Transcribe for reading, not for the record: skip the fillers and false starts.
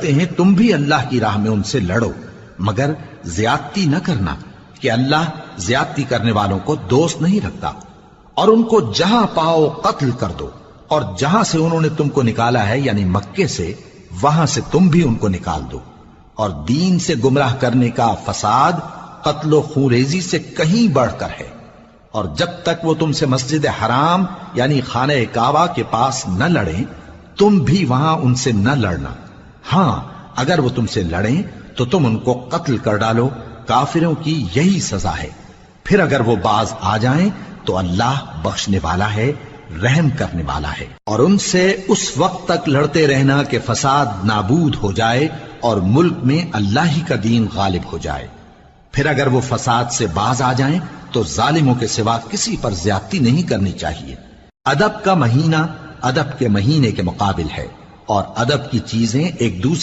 لڑتے ہیں تم بھی اللہ کی راہ میں ان سے لڑو، مگر زیادتی نہ کرنا کہ اللہ زیادتی کرنے والوں کو دوست نہیں رکھتا۔ اور ان کو جہاں پاؤ قتل کر دو، اور جہاں سے انہوں نے تم کو نکالا ہے یعنی مکے سے، وہاں سے تم بھی ان کو نکال دو۔ اور دین سے گمراہ کرنے کا فساد قتل و خونریزی سے کہیں بڑھ کر ہے۔ اور جب تک وہ تم سے مسجد حرام یعنی خانہ کعبہ کے پاس نہ لڑیں، تم بھی وہاں ان سے نہ لڑنا۔ ہاں اگر وہ تم سے لڑیں تو تم ان کو قتل کر ڈالو، کافروں کی یہی سزا ہے۔ پھر اگر وہ باز آ جائیں تو اللہ بخشنے والا ہے، رحم کرنے والا ہے۔ اور ان سے اس وقت تک لڑتے رہنا کہ فساد نابود ہو جائے اور ملک میں اللہ ہی کا دین غالب ہو جائے۔ پھر اگر وہ فساد سے باز آ جائیں تو ظالموں کے سوا کسی پر زیادتی نہیں کرنی چاہیے۔ ادب کا مہینہ ادب کے مہینے کے مقابل ہے، اور ادب کی چیزیں ایک دوسرے